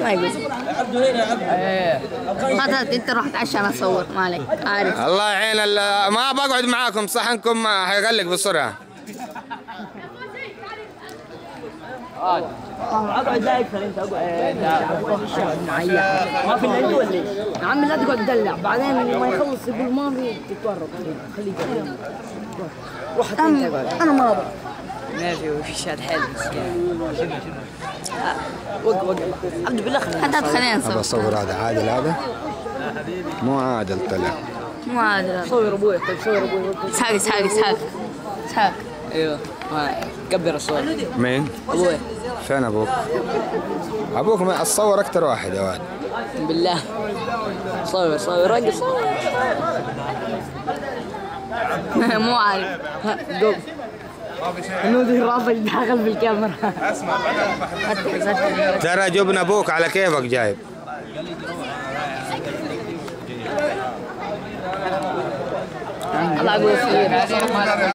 ما يقول. هات انت روح اتعشى انا اصور مالك عارف. الله يعين ما بقعد معاكم صحنكم حيغلق بسرعه. اقعد لا اكثر انت اقعد معايا. ما في الا ولا ايش؟ يا عمي لا تقعد تدلع بعدين لما يخلص يقول ما في تتورط. خليك روح انت اقعد. انا ما ابغى. ما في وش هذا حلو وقف عبد بالله خلينا نصور. بصور هذا عادل هذا؟ مو عادل طلع. مو عادل. صور ابوي طيب صور ابوي. اسحاق. ايوه كبر الصور. مين؟ ابوي. فين ابوك؟ ابوك ما اتصور اكثر واحد يا ولد. بالله. صور رقص. مو عارف. قوم. نودي رافق داخل في الكاميرا. ترى جبنا ابوك على كيفك جايب. الله يقول